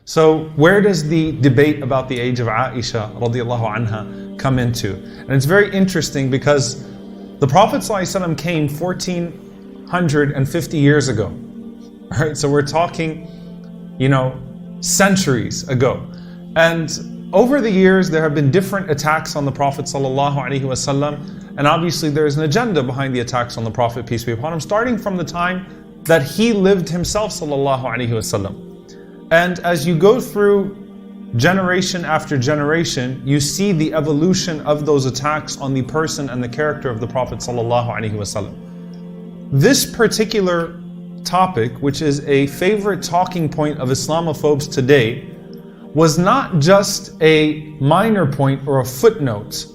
So where does the debate about the age of Aisha radiallahu anha come into? And it's very interesting because the Prophet ﷺ came 1450 years ago. All right, so we're talking, centuries ago. And over the years, there have been different attacks on the Prophet ﷺ, and obviously there's an agenda behind the attacks on the Prophet, peace be upon him, starting from the time that he lived himself ﷺ. And as you go through generation after generation, you see the evolution of those attacks on the person and the character of the Prophet ﷺ. This particular topic, which is a favorite talking point of Islamophobes today, was not just a minor point or a footnote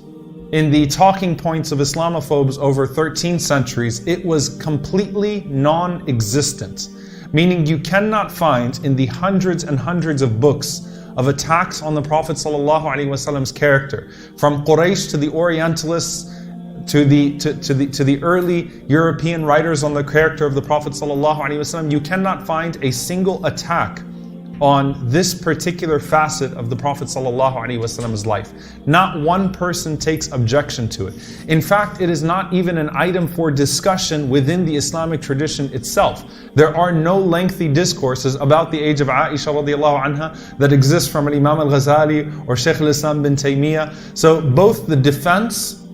in the talking points of Islamophobes over 13 centuries. It was completely non-existent, meaning you cannot find in the hundreds and hundreds of books of attacks on the Prophet ﷺ's character, from Quraysh to the Orientalists, to the early European writers on the character of the Prophet ﷺ, you cannot find a single attack on this particular facet of the Prophet ﷺ's life. Not one person takes objection to it. In fact, it is not even an item for discussion within the Islamic tradition itself. There are no lengthy discourses about the age of Aisha radiallahu anha that exist from an Imam al-Ghazali or Shaykh al-Islam bin Taymiyyah. So both the defense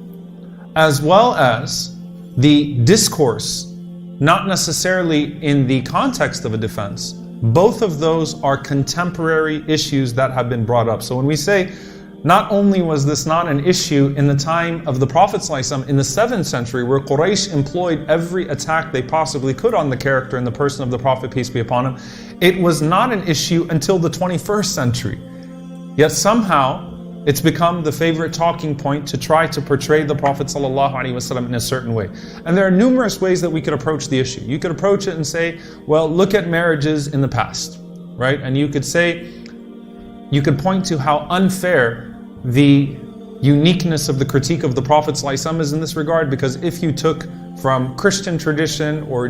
as well as the discourse, not necessarily in the context of a defense, both of those are contemporary issues that have been brought up. So when we say, not only was this not an issue in the time of the Prophet ﷺ in the 7th century, where Quraysh employed every attack they possibly could on the character and the person of the Prophet, peace be upon him, it was not an issue until the 21st century. Yet somehow, it's become the favorite talking point to try to portray the Prophet ﷺ in a certain way. And there are numerous ways that we could approach the issue. You could approach it and say, well, look at marriages in the past, right? And you could point to how unfair the uniqueness of the critique of the Prophet ﷺ is in this regard, because if you took from Christian tradition or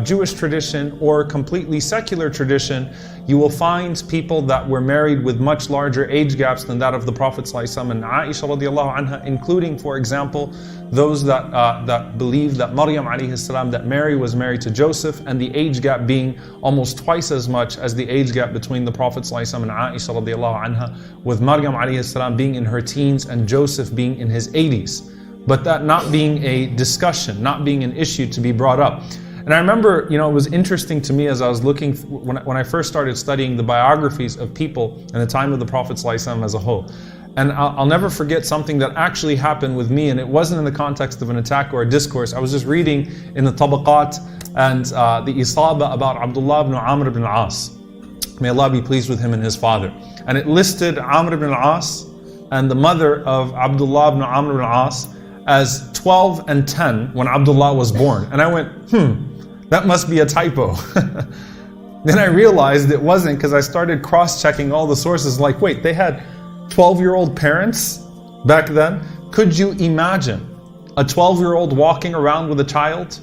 Jewish tradition or completely secular tradition, you will find people that were married with much larger age gaps than that of the Prophet ﷺ and Aisha radiallahu anha, including, for example, those that believe that Maryam alayhi salam, that Mary was married to Joseph, and the age gap being almost twice as much as the age gap between the Prophet ﷺ and Aisha radiallahu anha, with Maryam alayhi salam being in her teens and Joseph being in his 80s. But that not being a discussion, not being an issue to be brought up. And I remember, it was interesting to me as I was looking, when I first started studying the biographies of people in the time of the Prophet ﷺ as a whole. And I'll never forget something that actually happened with me, and it wasn't in the context of an attack or a discourse. I was just reading in the Tabaqat and the Isaba about Abdullah ibn Amr ibn al-As. May Allah be pleased with him and his father. And it listed Amr ibn al-As and the mother of Abdullah ibn Amr ibn al-As as 12 and 10 when Abdullah was born. And I went, that must be a typo. Then I realized it wasn't, because I started cross-checking all the sources, like, wait, they had 12-year-old parents back then? Could you imagine a 12-year-old walking around with a child?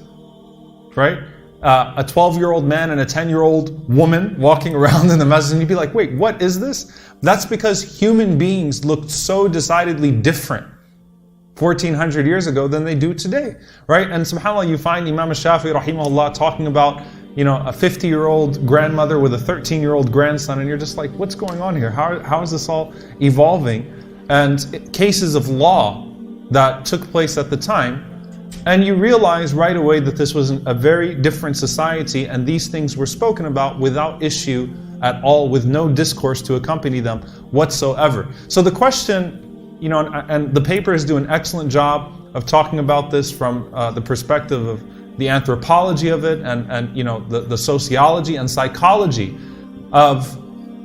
Right? A 12-year-old man and a 10-year-old woman walking around in the masjid, and you'd be like, wait, what is this? That's because human beings looked so decidedly different 1400 years ago than they do today, right? And subhanAllah, you find Imam al-Shafi'i rahimahullah talking about, a 50-year-old grandmother with a 13-year-old grandson, and you're just like, what's going on here? How is this all evolving? And cases of law that took place at the time, and you realize right away that this was a very different society, and these things were spoken about without issue at all, with no discourse to accompany them whatsoever. So the question, and the papers do an excellent job of talking about this from the perspective of the anthropology of it, and the sociology and psychology of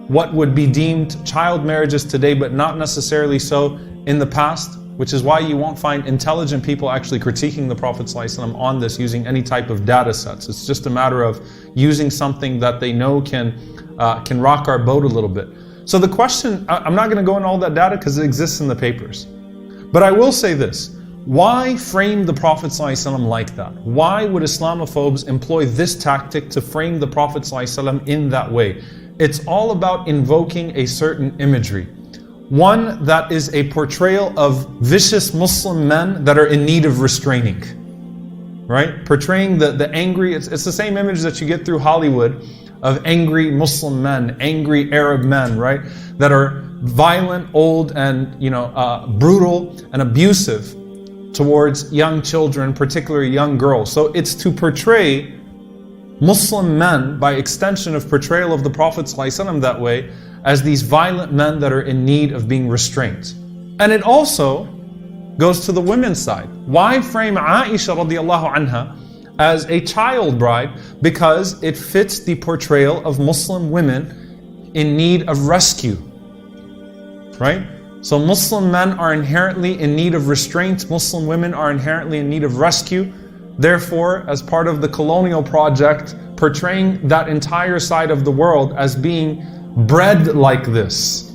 what would be deemed child marriages today, but not necessarily so in the past, which is why you won't find intelligent people actually critiquing the Prophet ﷺ on this using any type of data sets. It's just a matter of using something that they know can rock our boat a little bit. So the question, I'm not going to go into all that data because it exists in the papers. But I will say this, why frame the Prophet ﷺ like that? Why would Islamophobes employ this tactic to frame the Prophet ﷺ in that way? it's all about invoking a certain imagery. One that is a portrayal of vicious Muslim men that are in need of restraining. Right? Portraying the angry, it's the same image that you get through Hollywood of angry Muslim men, angry Arab men, right? That are violent, old, and brutal and abusive towards young children, particularly young girls. So it's to portray Muslim men, by extension of portrayal of the Prophet ﷺ that way, as these violent men that are in need of being restrained. And it also goes to the women's side. Why frame Aisha radiallahu anha as a child bride? Because it fits the portrayal of Muslim women in need of rescue. Right? So Muslim men are inherently in need of restraint. Muslim women are inherently in need of rescue. Therefore, as part of the colonial project, portraying that entire side of the world as being bred like this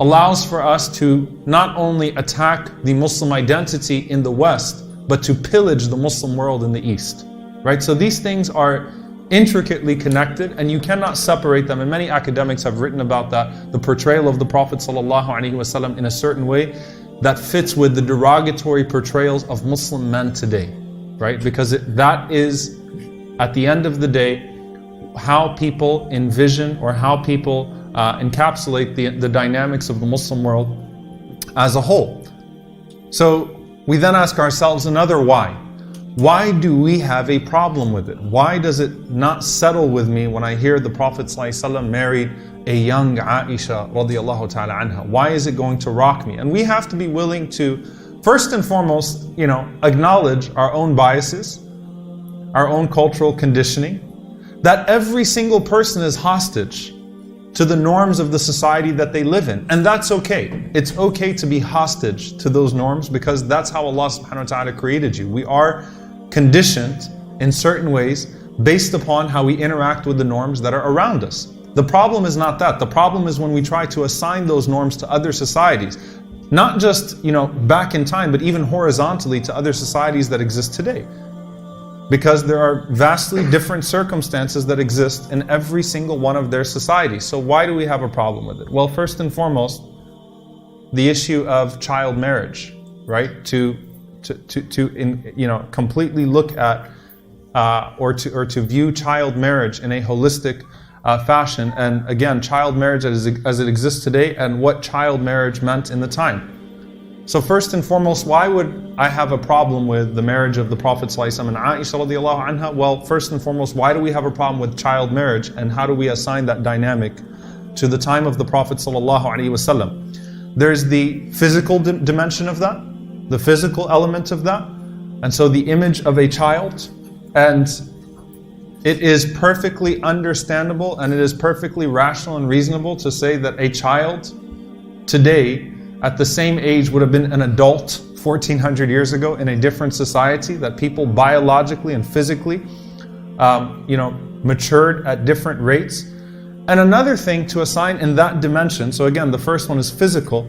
allows for us to not only attack the Muslim identity in the West, but to pillage the Muslim world in the East. Right? So these things are intricately connected and you cannot separate them. And many academics have written about that, the portrayal of the Prophet ﷺ in a certain way that fits with the derogatory portrayals of Muslim men today. Right? Because that is, at the end of the day, how people envision or how people encapsulate the dynamics of the Muslim world as a whole. So we then ask ourselves another why. Why do we have a problem with it? Why does it not settle with me when I hear the Prophet ﷺ married a young Aisha radiallahu ta'ala anha? Why is it going to rock me? And we have to be willing to, first and foremost, acknowledge our own biases, our own cultural conditioning, that every single person is hostage to the norms of the society that they live in. And that's okay. It's okay to be hostage to those norms because that's how Allah subhanahu wa ta'ala created you. We are conditioned in certain ways based upon how we interact with the norms that are around us. The problem is not that. The problem is when we try to assign those norms to other societies. Not just, back in time, but even horizontally to other societies that exist today. Because there are vastly different circumstances that exist in every single one of their societies. So why do we have a problem with it? Well, first and foremost, the issue of child marriage, right? To completely look at or to view child marriage in a holistic fashion. And again, child marriage as it exists today and what child marriage meant in the time. So first and foremost, why would I have a problem with the marriage of the Prophet ﷺ and Aisha radiallahu anha? Well, first and foremost, why do we have a problem with child marriage and how do we assign that dynamic to the time of the Prophet ﷺ? There's the physical dimension of that, the physical element of that, and so the image of a child. And it is perfectly understandable and it is perfectly rational and reasonable to say that a child today at the same age would have been an adult 1400 years ago in a different society, that people biologically and physically matured at different rates. And another thing to assign in that dimension, so again the first one is physical,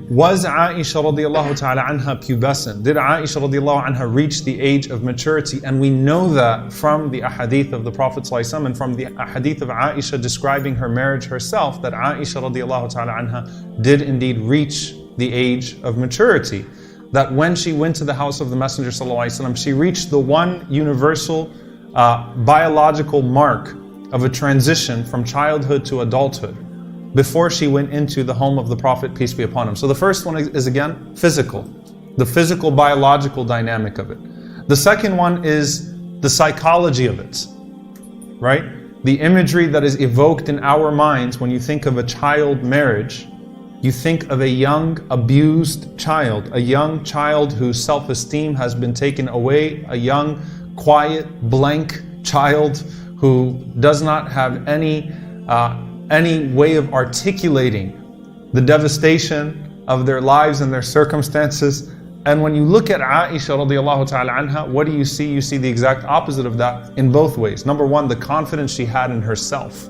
was Aisha radiallahu ta'ala anha pubescent? Did Aisha radiallahu anha reach the age of maturity? And we know that from the ahadith of the Prophet ﷺ and from the ahadith of Aisha describing her marriage herself, that Aisha radiallahu ta'ala anha did indeed reach the age of maturity. That when she went to the house of the Messenger ﷺ, she reached the one universal biological mark of a transition from childhood to adulthood before she went into the home of the Prophet, peace be upon him. So the first one is again physical, the physical biological dynamic of it. The second one is the psychology of it, right? The imagery that is evoked in our minds when you think of a child marriage. You think of a young abused child, a young child whose self-esteem has been taken away, a young quiet blank child who does not have any way of articulating the devastation of their lives and their circumstances. And when you look at Aisha radiallahu ta'ala anha, what do you see? You see the exact opposite of that in both ways. Number one, the confidence she had in herself.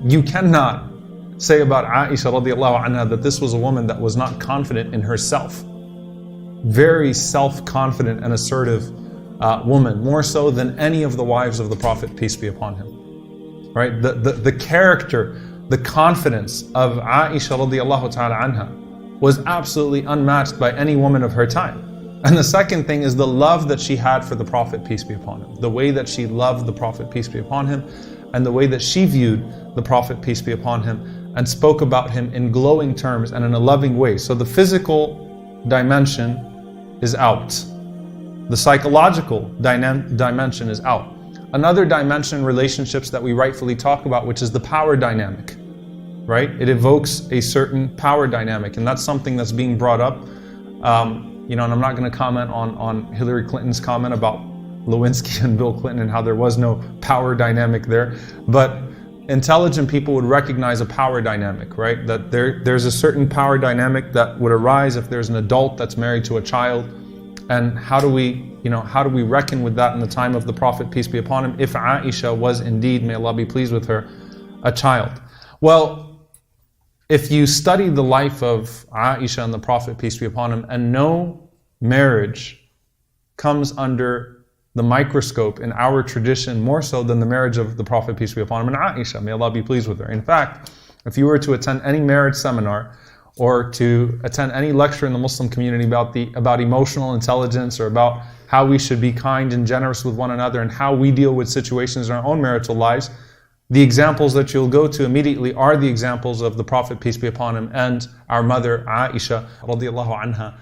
You cannot say about Aisha radiallahu anha that this was a woman that was not confident in herself. Very self-confident and assertive woman, more so than any of the wives of the Prophet, peace be upon him. right? The character, the confidence of Aisha radiallahu ta'ala anha was absolutely unmatched by any woman of her time. And the second thing is the love that she had for the Prophet, peace be upon him. The way that she loved the Prophet, peace be upon him, and the way that she viewed the Prophet, peace be upon him, and spoke about him in glowing terms and in a loving way. So the physical dimension is out. The psychological dimension is out. Another dimension in relationships that we rightfully talk about, which is the power dynamic, right? It evokes a certain power dynamic, and that's something that's being brought up. And I'm not going to comment on Hillary Clinton's comment about Lewinsky and Bill Clinton and how there was no power dynamic there. But intelligent people would recognize a power dynamic, right? That there's a certain power dynamic that would arise if there's an adult that's married to a child. And how do we reckon with that in the time of the Prophet, peace be upon him, if Aisha was indeed, may Allah be pleased with her, a child? Well, if you study the life of Aisha and the Prophet, peace be upon him, and no marriage comes under the microscope in our tradition more so than the marriage of the Prophet, peace be upon him, and Aisha, may Allah be pleased with her. In fact, if you were to attend any marriage seminar or to attend any lecture in the Muslim community about emotional intelligence or about how we should be kind and generous with one another and how we deal with situations in our own marital lives, the examples that you'll go to immediately are the examples of the Prophet, peace be upon him, and our mother Aisha radiallahu anha.